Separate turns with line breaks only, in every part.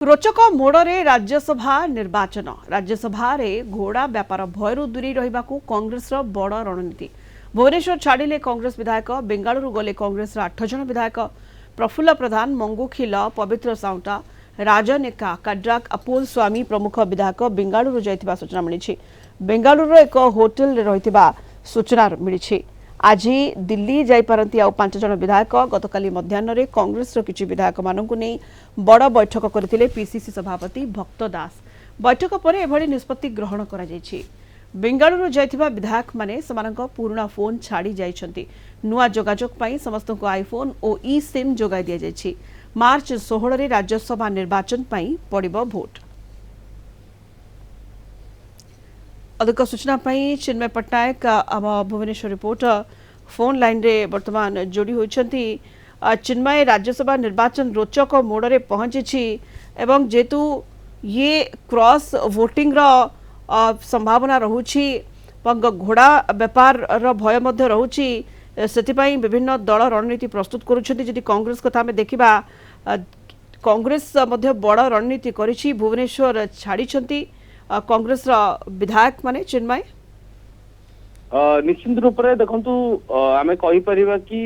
रोचक मोड़े राज्यसभा रे घोड़ा व्यापार भयरू दूरी रहा कांग्रेस बड़ रणनीति। भुवनेश्वर छाड़िले कांग्रेस विधायक, बेंगालुरु गले कांग्रेस 8 जन विधायक। प्रफुल्ल प्रधान, मंगुखिल, पवित्र साउंटा, राजन एका, काड्राक, अपुल स्वामी प्रमुख विधायक बेंगालुरु जाइथिबा सूचना मिली। बेंगालुरु एक होटेल रहिथिबा सूचना मिली। आज दिल्ली जाइपारती आउ 5 जन विधायक। गतकाली मध्याह्न कांग्रेस किछि विधायक मानकु नै बड़ बैठक करथिले पीसीसी सभापति भक्त दास। बैठक पर एभली निष्पत्ति ग्रहण करा जायछि। बेंगालुरु जाइथिबा विधायक माने समानक पुराना फोन छाड़ी जाइछन्ति। नुआ जोगाजोग पई समस्तको आईफोन और ई सिम जोगाई दिया जायछि। मार्च 16 रे राज्यसभा निर्वाचन पई पड़िबो भोट। अधिक सूचना पाई चिन्मय पट्टनायक आम भुवनेश्वर रिपोर्टर फोन लाइन रे वर्तमान जोड़ी होइछन्ति। चिन्मय, राज्यसभा निर्वाचन रोचक मोड़े पहुंची एवं जेतु ये क्रॉस वोटिंग संभावना रहुछि घोड़ा व्यापार भय मध्य रहुछि, सेतिपई विभिन्न दल रणनीति प्रस्तुत करुछन्ति। जदि कांग्रेस कथा में देखिबा, कांग्रेस मध्य बड़ रणनीति करिछि। भुवनेश्वर छाड़िछन्ति कांग्रेस विधायक माने। चिन्मय,
निश्चित रूप से देखु आम कहीपर कि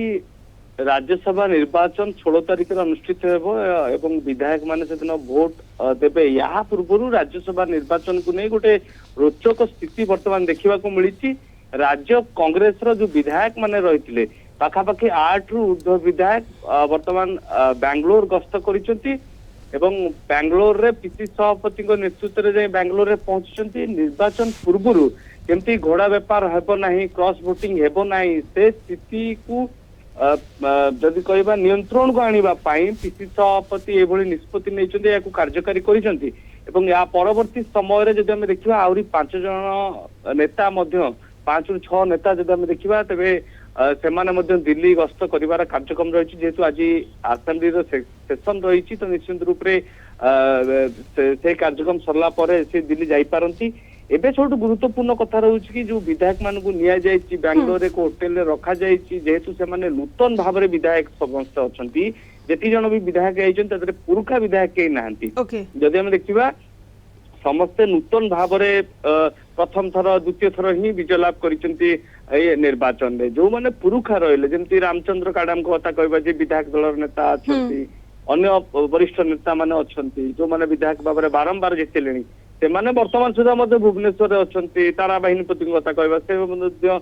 राज्यसभा निर्वाचन 16 तारिख अनुष्ठित एवं विधायक माने से दिन भोट देवे। या पूर्व राज्यसभा निर्वाचन को नहीं गोटे रोचक स्थिति वर्तमान देखा मिली। राज्य कांग्रेस जो विधायक माने रही पाखापाखि 8 रु ऊर्ध्व विधायक वर्तमान बैंगलोर गस्त कर बैंगलोर रे पीसी सभापति नेतृत्व में बैंगलोर रे पहुंची। निर्वाचन पूर्व केमती घोड़ा व्यापार हेबो नाही, क्रॉस वोटिंग हेबो नाही, से स्थिति को जदि कहबा नियंत्रण को आनिबा पाई पीसी सभापति एभली निष्पत्ति नैचंती, याकू कार्यकारी करिसंती। एवं या परवर्ती समय रे जदि हम देखिबा आउरी 5 जन नेता मध्य 5 रु 6 नेता जदि हम देखिबा तेबे सेमाने मध्य दिल्ली गस्त करिवार कार्यक्रम रही। जेहेतु आज असेंबली सेशन रही तो निश्चित रूप से कार्यक्रम सरला पर से दिल्ली जाई पारंती। एबे छोटू गुरुत्वपूर्ण कथा रही कि जो विधायक मान को निया जायछि बैंगलोर एक होटेल रे रखा जायछि। जेहेतु से माने नूतन भाव रे विधायक समस्त अछंती, जेति जन भी विधायक आइछन तदरे पुरुखा विधायक के नाहंती। जदि हम देखिबा समस्ते नूतन भाव रे प्रथम थर द्वितीय थर ही विजय लाभ करिसंती ए निर्वाचन रे। जो माने पुरुखा रहले जेमती रामचंद्र काडाम को कथा कहबा जे विधायक दलर नेता अछंती, अन्य वरिष्ठ नेता माने अछंती जो माने विधायक भाव रे बारंबार जितेलेनी, से माने वर्तमान सुधा मध्य भुवनेश्वर रे अछंती। तारा बाहिनीपति को कथा कहबा से मध्य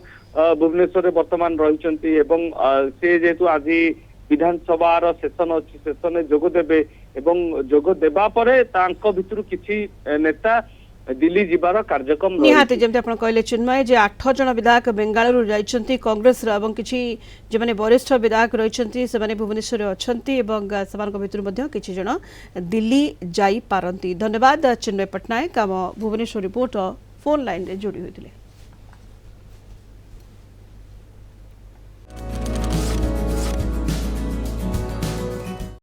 भुवनेश्वर रे वर्तमान रहिसंती। एवं से जेतु आज विधानसभा सेशन अच्छी सेशन जोग देबे एवं जोग देबा परे तांको भितरु किछि नेता दिल्ली जीवार कार्यक्रम
निहाती जेमते आपण कहले चिन्मय जे 8 जन विधायक बेंगालुरु जाइछन्ती कांग्रेस एवं किछि जे माने वरिष्ठ विधायक रहिछन्ती से माने भुवनेश्वर अछन्ती एवं समान भितरु मध्ये किछि जन दिल्ली जाई पारंती। धन्यवाद चिन्मय पट्टनायक आम भुवनेश्वर रिपोर्टर फोन लाइन रे जोड़ी होइतिले।